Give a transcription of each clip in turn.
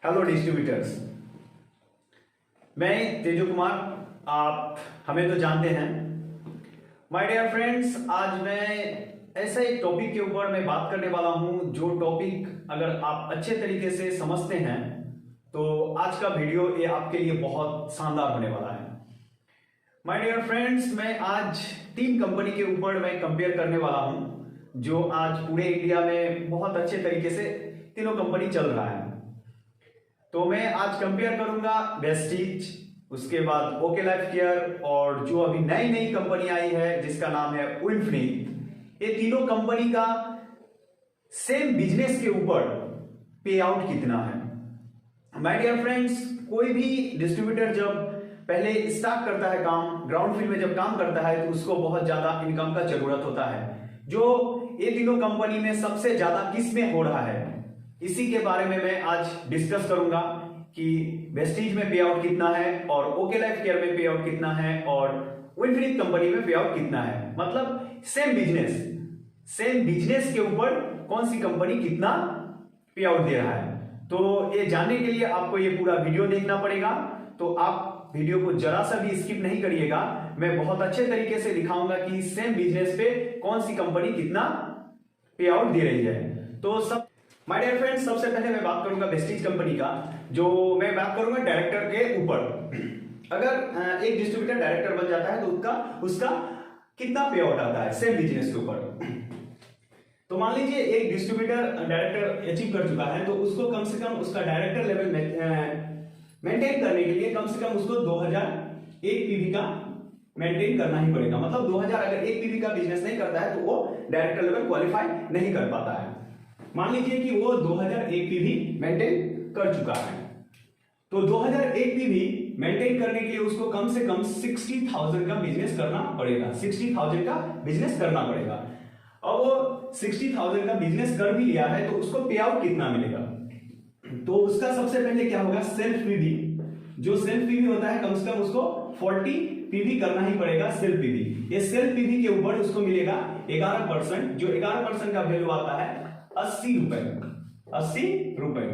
Hello distributors, मैं तेजू कुमार। आप हमें तो जानते हैं। माय डियर फ्रेंड्स, आज मैं ऐसा एक टॉपिक के ऊपर मैं बात करने वाला हूं जो टॉपिक अगर आप अच्छे तरीके से समझते हैं तो आज का वीडियो ये आपके लिए बहुत शानदार होने वाला है। माय डियर फ्रेंड्स, मैं आज 3 कंपनी के ऊपर मैं कंपेयर करने वाला हूं जो आज पूरे इंडिया में बहुत अच्छे तरीके से तीनों कंपनी चल रहा है। तो मैं आज कंपेयर करूंगा वेस्टीज, उसके बाद ओके लाइफ केयर और जो अभी नई नई कंपनी आई है जिसका नाम है विनफ्रीट। ये तीनों कंपनी का सेम बिजनेस के ऊपर पे आउट कितना है। माय डियर फ्रेंड्स, कोई भी डिस्ट्रीब्यूटर जब पहले स्टार्ट करता है काम, ग्राउंड फील्ड में जब काम करता है तो उसको बहुत ज्यादा इनकम का जरूरत होता है। जो ये तीनों कंपनी में सबसे ज्यादा किस में हो रहा है, इसी के बारे में मैं आज डिस्कस करूंगा कि वेस्टीज में पे आउट कितना है और ओके लाइफ केयर में पे आउट कितना है और विनफ्रीट कंपनी में पे आउट कितना है। मतलब सेम बिजनेस के ऊपर कौन सी कंपनी कितना पे आउट दे रहा है। तो ये जानने के लिए आपको ये पूरा वीडियो देखना पड़ेगा। तो आप वीडियो को जरा सा भी स्किप नहीं करिएगा। मैं बहुत अच्छे तरीके से दिखाऊंगा कि सेम बिजनेस पे कौन सी कंपनी कितना पे आउट दे रही है। तो सब माय डियर फ्रेंड्स, सबसे पहले मैं बात करूंगा वेस्टीज कंपनी का, जो मैं बात करूंगा डायरेक्टर के ऊपर। अगर एक डिस्ट्रीब्यूटर डायरेक्टर बन जाता है तो उसका कितना पे आउट आता है सेम बिजनेस के ऊपर। तो मान लीजिए एक डिस्ट्रीब्यूटर डायरेक्टर अचीव कर चुका है तो उसको कम से कम उसका डायरेक्टर लेवल मेंटेन करने के लिए कम से कम उसको 2001 पीवी का मेंटेन करना ही पड़ेगा। मतलब 2000 अगर 1 पीवी का बिजनेस नहीं करता है तो वो डायरेक्टर लेवल क्वालिफाई नहीं कर पाता है। मान लीजिए कि वो 2001 पीवी मेंटेन कर चुका है, तो 2001 पीवी मेंटेन करने के लिए उसको कम से कम 60,000 का बिजनेस करना पड़ेगा। 60,000 का बिजनेस करना पड़ेगा। अब वो 60,000 का बिजनेस कर भी लिया है तो उसको पे आउट कितना मिलेगा। तो उसका सबसे पहले क्या होगा, सेल्फ पीवी। जो सेल्फ पीवी होता है कम से कम उसको 40 पीवी करना ही पड़ेगा सेल्फ पीवी। ये सेल्फ पीवी के ऊपर उसको मिलेगा 11%, जो 11% का वैल्यू आता है 80 रुपए।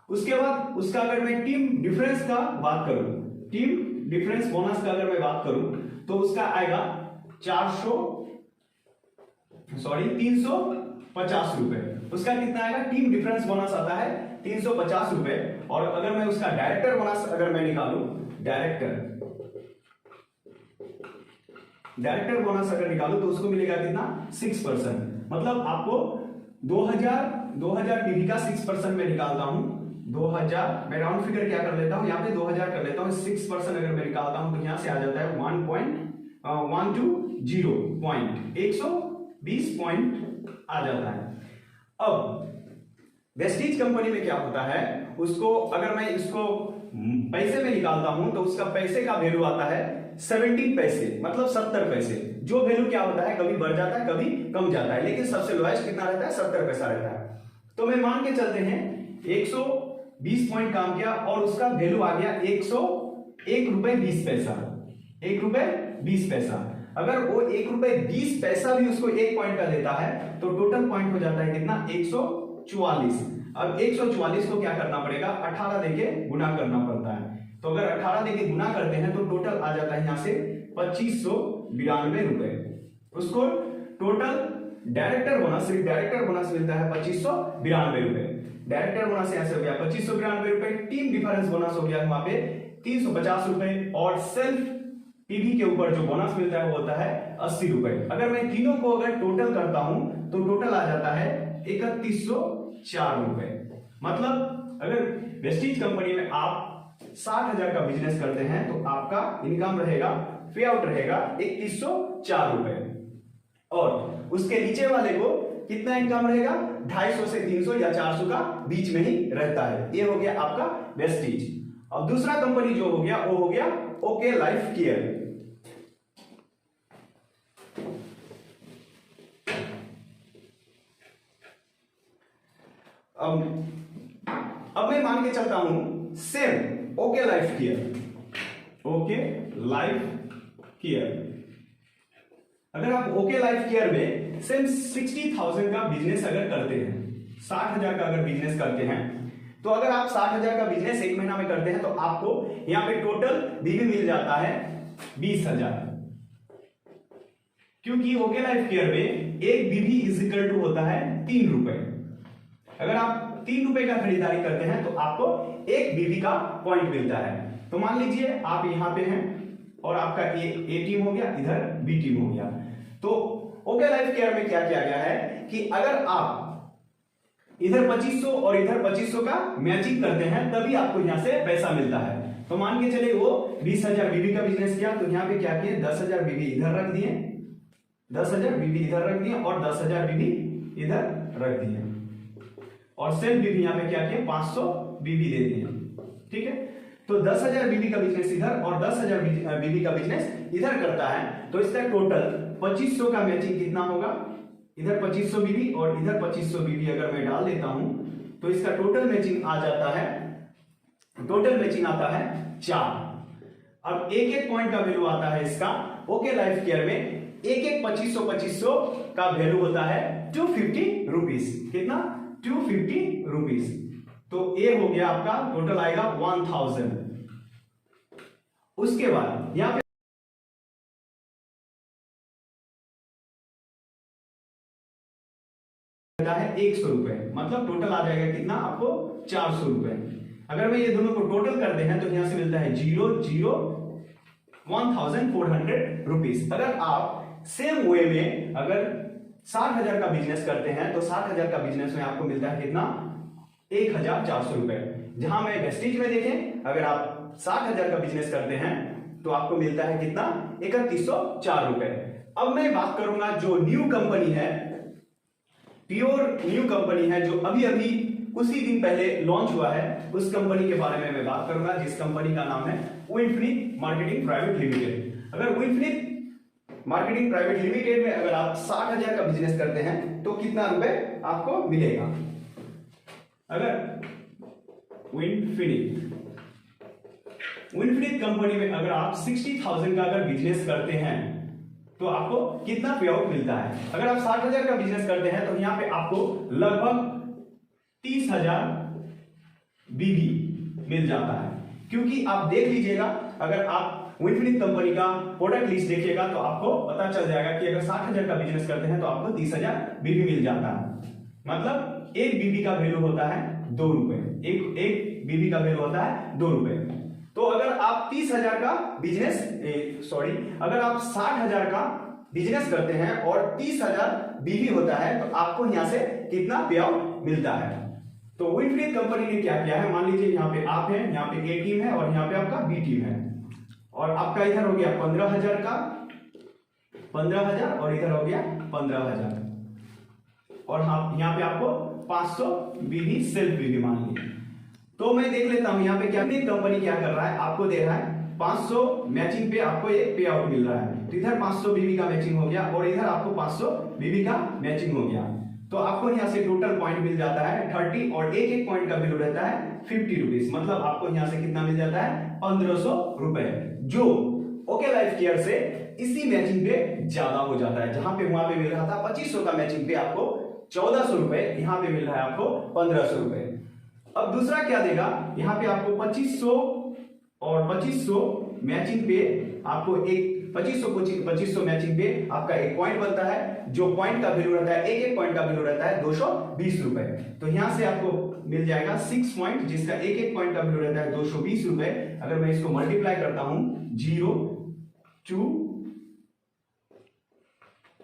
उसके बाद उसका अगर मैं टीम डिफरेंस का बात करूं, टीम डिफरेंस बोनस का अगर मैं बात करूं तो उसका आएगा 350 रुपए। उसका कितना आएगा, टीम डिफरेंस बोनस आता है 350 रुपए। और अगर मैं उसका डायरेक्टर बोनस अगर मैं निकालूं, डायरेक्टर बोनस अगर निकालूं तो उसको मिलेगा कितना, 6%। मतलब आपको 2000 पीवी का 6% में निकालता हूं। 2000 मैं राउंड फिगर क्या कर लेता हूं, यहां पे 2000 कर लेता हूं। 6% अगर मैं निकालता हूं तो यहां से आ जाता है 120 पॉइंट आ जाता है। अब वेस्टीज कंपनी में क्या होता है, उसको अगर मैं इसको पैसे में निकालता हूं तो उसका पैसे का वैल्यू आता है 17 पैसे, मतलब 70 पैसे। जो वैल्यू क्या होता है, कभी बढ़ जाता है कभी कम जाता है, लेकिन सबसे लोएस्ट कितना रहता है, 70 पैसा रहता है। तो मैं मान के चलते हैं 120 पॉइंट काम किया और उसका वैल्यू आ गया 101 रुपए 20 पैसा। 1 रुपए 20 पैसा। अगर वो 1 रुपए 20 पैसा भी उसको 1 पॉइंट का देता है तो टोटल पॉइंट हो जाता है कितना, 144। अब 144 को क्या करना पड़ेगा, 18 देके गुना करना पड़ता है। तो अगर 18 देके गुना करते हैं तो टोटल आ जाता है यहां से 2592 रुपए। उसको टोटल डायरेक्टर बोनस, सिर्फ डायरेक्टर बोनस मिलता है 2592 रुपए। डायरेक्टर बोनस यहां से हो गया 2592 रुपए। टीम डिफरेंस बोनस हो गया वहां पे 350 रुपए और सेल्फ पीवी के ऊपर जो बोनस मिलता है वो होता है 80 रुपए। अगर मैं तीनों को अगर टोटल करता हूं तो टोटल आ जाता है 3104 रुपए। मतलब अगर वेस्टीज कंपनी में आप 60,000 का बिजनेस करते हैं तो आपका इनकम रहेगा, पे आउट रहेगा 3104 रुपए। और उसके नीचे वाले को कितना इनकम रहेगा, 250 से 300 या 400 का बीच में ही रहता है। ये हो गया आपका वेस्टीज। अब दूसरा कंपनी जो हो गया वो हो गया ओके लाइफ केयर। अब मैं मान के चलता हूं सेम ओके लाइफ केयर। अगर आप ओके लाइफ केयर में सेम 60,000 का बिजनेस अगर करते हैं, 60,000 का अगर बिजनेस करते हैं तो अगर आप 60,000 का बिजनेस एक महीना में करते हैं तो आपको यहां पे टोटल बीवी मिल जाता है 20,000, क्योंकि ओके लाइफ केयर में एक बीवी इज इक्वल टू होता है 3 रुपए। अगर आप 3 रुपए का खरीदारी करते हैं तो आपको एक बीवी का पॉइंट मिलता है। तो मान लीजिए आप यहां पे हैं और आपका ए टीम हो गया, इधर बी टीम हो गया। तो ओके लाइफ केयर में क्या किया गया है कि अगर आप इधर 2500 और इधर 2500 का मैचिंग करते हैं तभी आपको यहां से पैसा मिलता है। तो मान के चले वो 20,000 बीबी का बिजनेस किया, तो यहां पे क्या किए 10,000 बीबी इधर रख दिए, 10,000 बीबी इधर रख दिए और 10,000 बीबी इधर रख दिए, और सेम बीबी यहां पे क्या किए 500 बीबी दे दिए। ठीक है, तो 10,000 बीबी का बिजनेस इधर और 10,000 बीबी का बिजनेस इधर करता है, तो इसका टोटल 2500 का मैचिंग कितना होगा, इधर 2500 बीबी और इधर 2500 बीबी अगर मैं डाल देता हूं तो इसका टोटल मैचिंग आ जाता है, टोटल मैचिंग आता है 4। अब एक एक पॉइंट का वैल्यू आता है इसका ओके लाइफ केयर में, एक एक 2500 का वैल्यू होता है 250 रुपीज। कितना 250 रुपीज। तो ये हो गया आपका, टोटल आएगा 1000। उसके बाद यहां पे है 100 रुपए, मतलब टोटल आ जाएगा कितना आपको 400 रुपए। अगर मैं ये दोनों को टोटल करते हैं तो यहां से मिलता है 1400 रुपीज। अगर आप सेम वे में अगर 60,000 का बिजनेस करते हैं तो 60,000 का बिजनेस में आपको मिलता है कितना 1,400 रुपए। जहां में वेस्टेज में देखें, अगर आप 60,000 का बिजनेस करते हैं तो आपको मिलता है कितना 3,104 रुपए। अब मैं बात करूंगा जो न्यू कंपनी है, प्योर न्यू कंपनी है जो अभी अभी कुछ ही दिन पहले लॉन्च हुआ है, उस कंपनी के बारे में मैं बात करूंगा, जिस कंपनी का नाम है विनफिनिट मार्केटिंग प्राइवेट लिमिटेड। अगर विनफिनिट मार्केटिंग प्राइवेट लिमिटेड में अगर आप 60,000 का बिजनेस करते हैं तो कितना रुपए आपको मिलेगा। अगर विनफिनिट कंपनी में अगर आप 60,000 का अगर बिजनेस करते हैं तो आपको कितना पे आउट मिलता है। अगर आप 60,000 का बिजनेस करते हैं तो यहां पे आपको लगभग 30,000 बीबी मिल जाता है, क्योंकि आप देख लीजिएगा, अगर आप विनफिनिट कंपनी का प्रोडक्ट लिस्ट देखिएगा तो आपको पता चल जाएगा कि अगर 60,000 का बिजनेस करते हैं तो आपको 30,000 बीबी मिल जाता है। मतलब एक बीबी का वैल्यू होता है 2 रुपए, एक बीबी का वैल्यू होता है 2 रुपए। तो अगर आप 30,000 का बिजनेस अगर आप 60,000 का बिजनेस करते हैं और 30,000 बीवी होता है तो आपको यहां से कितना पे आउट मिलता है। तो विनफिनिट कंपनी ने क्या किया है, मान लीजिए यहां पे आप हैं, यहां पे ए टीम है और यहां पे आपका बी टीम है, और आपका इधर हो गया 15,000 का 15,000 और इधर हो गया 15,000, और यहां पे आपको 500 बीवी सेल्फ बीवी मान लीजिए। तो मैं देख लेता हूं यहां पे क्या कंपनी क्या कर रहा है, आपको दे रहा है 500 मैचिंग पे आपको एक पे आउट मिल रहा है, तो इधर 500 बीबी का मैचिंग हो गया और इधर आपको 500 बीबी का मैचिंग हो गया। तो आपको यहां से टोटल पॉइंट मिल जाता है 30 और एक एक पॉइंट का वैल्यू रहता है 50 रुपीज, मतलब आपको यहां से कितना मिल जाता है 1500 रुपए, जो ओके लाइफ केयर से इसी मैचिंग पे ज्यादा हो जाता है। जहां पे वहां पे मिल रहा था 2500 का मैचिंग पे आपको 1400 रुपए, यहां पे मिल रहा है आपको 1500 रुपए। अब दूसरा क्या देगा, यहां पे आपको 2500 और 2500 मैचिंग पे आपको एक 2500 मैचिंग पे आपका एक पॉइंट बनता है, जो पॉइंट का वैल्यू रहता है एक एक पॉइंट का वैल्यू रहता है 220 रुपए। तो यहां से आपको मिल जाएगा 6 पॉइंट, जिसका एक एक पॉइंट का वैल्यू रहता है 220 रुपए। अगर मैं इसको मल्टीप्लाई करता हूं 0 2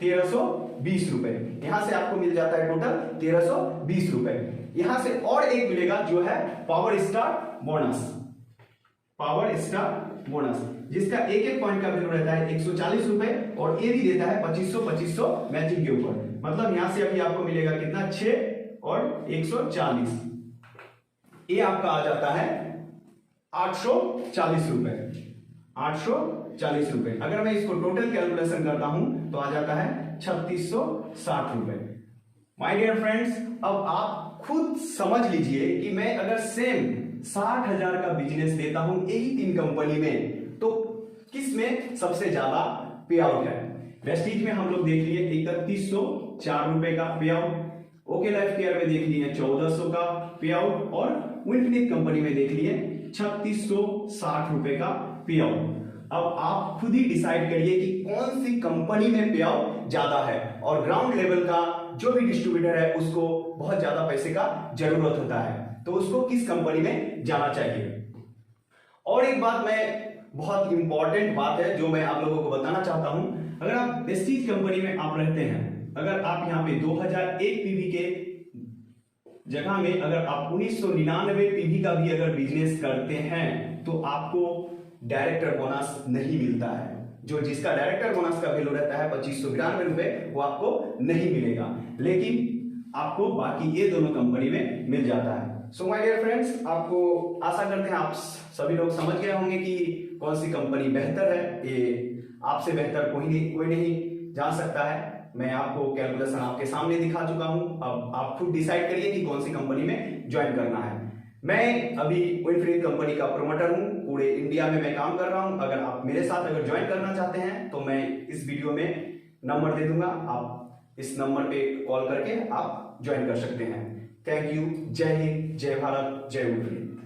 1320 रुपए, यहां से आपको मिल जाता है टोटल 1320 रुपए। यहां से और एक मिलेगा जो है पावर स्टार बोनस, जिसका एक एक पॉइंट का वैल्यू रहता है 140 रुपए और ये भी देता है 2500 मैचिंग के ऊपर। मतलब यहां से अभी आपको मिलेगा कितना 6 और 140, ये आपका आ जाता है 840 रुपए, 840 रुपए। अगर मैं इसको टोटल कैलकुलेशन करता हूं तो आ जाता है 3660 रुपए। माय डियर फ्रेंड्स, अब आप खुद समझ लीजिए कि मैं अगर सेम 60,000 का बिजनेस देता हूं यही 3 कंपनी में तो किस में सबसे ज्यादा पे आउट है। वेस्टीज में हम लोग देख लिए 3104 रुपए का पे आउट, ओके लाइफ केयर में देख लिए 1400 का पे आउट और विनफिनिट कंपनी में देख लिए 3660 रुपए का पे आउट। अब आप खुद ही डिसाइड करिए कि कौन सी कंपनी में पे आउट ज्यादा है, और ग्राउंड लेवल का जो भी डिस्ट्रीब्यूटर है उसको बहुत ज्यादा पैसे का जरूरत होता है, तो उसको किस कंपनी में जाना चाहिए। और एक बात मैं बहुत इंपॉर्टेंट बात है जो मैं आप लोगों को बताना चाहता हूं, अगर आप प्रेस्टीज कंपनी में आप रहते हैं, अगर आप यहां पे 2001 पीवी के जगह में अगर आप 1999 पीवी का भी अगर बिजनेस करते हैं तो आपको डायरेक्टर बोनस नहीं मिलता है। जो जिसका डायरेक्टर बोनस का वैल्यू रहता है 2592 रुपए, वो आपको नहीं मिलेगा, लेकिन आपको बाकी ये दोनों कंपनी में मिल जाता है। सो माय डियर फ्रेंड्स, आपको आशा करते हैं आप सभी लोग समझ गए होंगे कि कौन सी कंपनी बेहतर है। ये आपसे बेहतर कोई नहीं जान सकता है। मैं आपको कैलकुलेशन आपके सामने दिखा चुका हूं, अब आप खुद डिसाइड करिए कि कौन सी कंपनी में ज्वाइन करना है। मैं अभी विनफिनिट कंपनी का प्रोमोटर हूं, पूरे इंडिया में मैं काम कर रहा हूं। अगर आप मेरे साथ अगर ज्वाइन करना चाहते हैं तो मैं इस वीडियो में नंबर दे दूंगा, आप इस नंबर पे कॉल करके आप ज्वाइन कर सकते हैं। Thank you. जय हिंद, जय भारत, जय विनफिनिट।